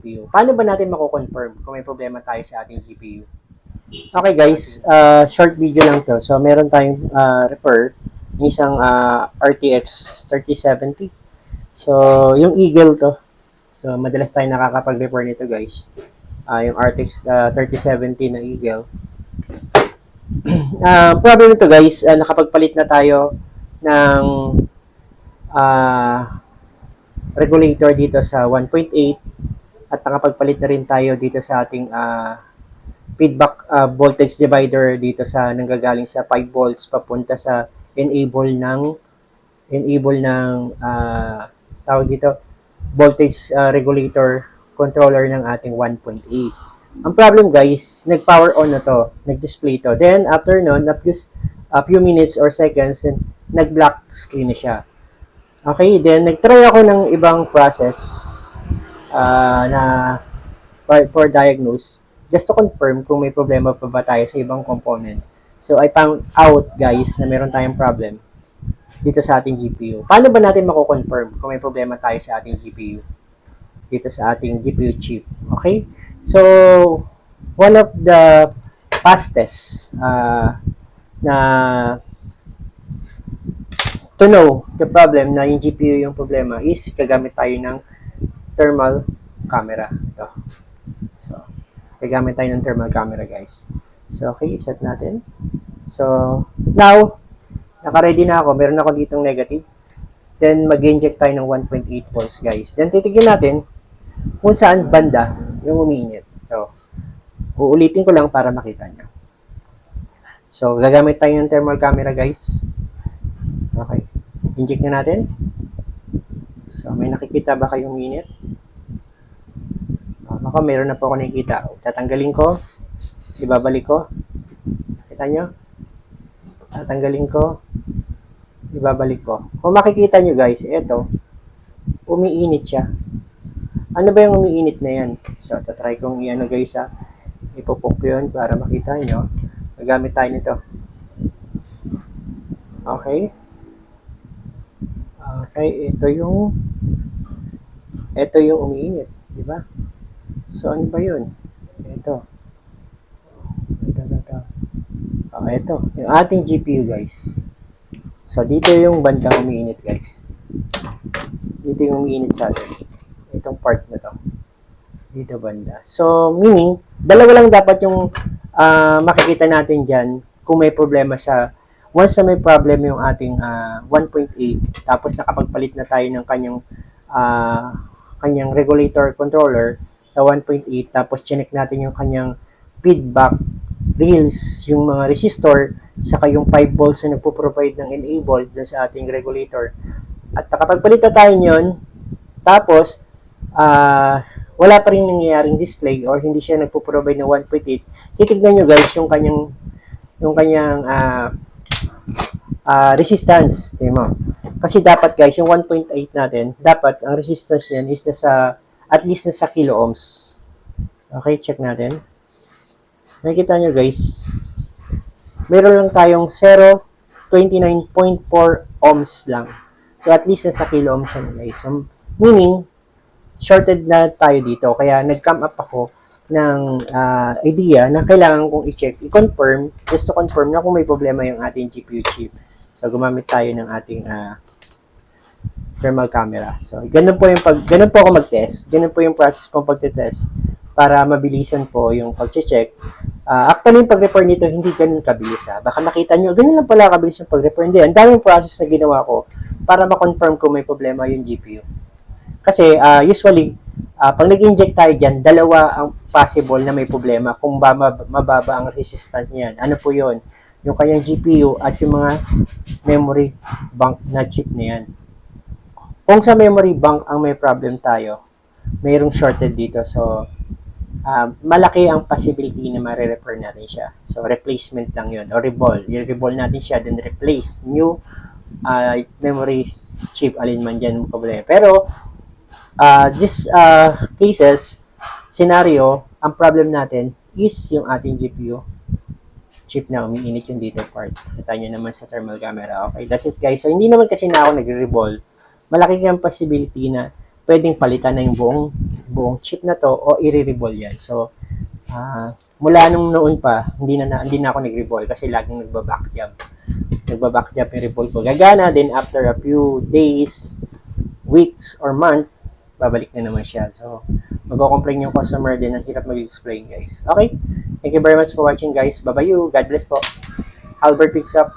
GPU. Paano ba natin mako-confirm kung may problema tayo sa ating GPU? Okay guys, short video lang to. So meron tayong refer ng isang RTX 3070. So yung Eagle to. So madalas tayo nakakapag-refer nito guys. Yung RTX 3070 na Eagle. Problem nito guys, nakapagpalit na tayo ng regulator dito sa 1.8 at nakapagpalit na rin tayo dito sa ating feedback voltage divider dito sa nanggagaling sa 5 volts papunta sa enable ng tawag dito voltage regulator controller ng ating 1.8. Ang problem guys, nag-power on na to, nag-display to. Then after nun, a few minutes or seconds, nag-black screen na siya. Okay, then nag-try ako ng ibang process na for diagnose just to confirm kung may problema pa ba tayo sa ibang component. So I found out guys na meron tayong problem dito sa ating GPU. Paano ba natin mako-confirm kung may problema tayo sa ating GPU? Dito sa ating GPU chip. Okay? So one of the fastest na to know the problem na yung GPU yung problema is gagamit tayo ng thermal camera. Ito. So, gagamit tayo ng thermal camera, guys. So, okay, set natin. So, now, naka-ready na ako. Meron ako ditong negative. Then, mag-inject tayo ng 1.8 volts, guys. Then, titignan natin kung saan banda yung umiinit. So, uulitin ko lang para makita nyo. So, gagamit tayo ng thermal camera, guys. Okay. Inject na natin. So, may nakikita ba kayong init? Ako, meron na po ako nakikita. Tatanggalin ko. Ibabalik ko. Kita nyo? Tatanggalin ko. Ibabalik ko. Kung makikita nyo guys, ito, umiinit siya. Ano ba yung umiinit na yan? So, tatry kong i-ano guys ha. Ipupok yun para makita nyo. Gagamit tayo nito. Okay. Okay, ito yung umiinit. Diba? So, ano ba yun? Ito. Ito. Yung ating GPU, guys. So, dito yung bandang umiinit, guys. Dito yung umiinit sa atin. Itong part na to. Dito banda. So, meaning, dalawa lang dapat yung makikita natin dyan kung may problema sa once na may problem yung ating 1.8 tapos nakapagpalit na tayo ng kanyang regulator controller sa 1.8 tapos chinek natin yung kanyang feedback rails, yung mga resistor saka yung 5 volts na nagpo-provide ng enable dyan sa ating regulator at nakapagpalit na tayo nyon tapos wala pa rin nangyayaring display or hindi siya nagpo-provide ng 1.8 titignan nyo guys yung kanyang resistance, tingnan mo. Kasi dapat guys, yung 1.8 natin, dapat ang resistance niyan is at least nasa kilo ohms. Okay, check natin. Nakikita nyo guys, meron lang tayong 0.29.4 ohms lang. So at least nasa kilo ohms yan guys. So, meaning, shorted na tayo dito. Kaya nag-come up ako ng idea na kailangan kong i-check, i-confirm, just to confirm na kung may problema yung ating GPU chip. So, gumamit tayo ng ating thermal camera. So, ganun po ako mag-test. Ganun po yung process kong pag-test para mabilisan po yung pag-check. Actually, yung pag-repair nito, hindi ganun kabilis ha. Baka nakita nyo, ganun lang pala kabilis yung pag-repair. Hindi, ang daming process na ginawa ko para ma-confirm kung may problema yung GPU. Kasi, usually, pag nag-inject tayo dyan, dalawa ang possible na may problema kung mababa ang resistance niyan. Ano po yun? Yung kanyang GPU at yung mga memory bank na chip na yan. Kung sa memory bank ang may problem tayo, mayroong shorted dito. So, malaki ang possibility na ma-repair natin siya. So, replacement lang yun. O reball. I-reball natin siya, then replace new memory chip. Alin man dyan ang problema. Pero, this cases, scenario, ang problem natin is yung ating GPU chip na umiinit yung dito part. Kita nyo naman sa thermal camera. Okay, that's it guys. So, hindi naman kasi na ako nagre-revolve. Malaki ang possibility na pwedeng palitan na yung buong chip na to o i-reball yan. So, mula nung noon pa, hindi na ako nag-reball kasi laging nagba-backjump. Nagba-backjump yung reball ko. Gagana, then after a few days, weeks, or month, babalik na naman siya. So, mag-complain yung customer din, ang hirap mag-explain, guys. Okay? Thank you very much for watching, guys. Bye-bye you. God bless po. Albert picks up.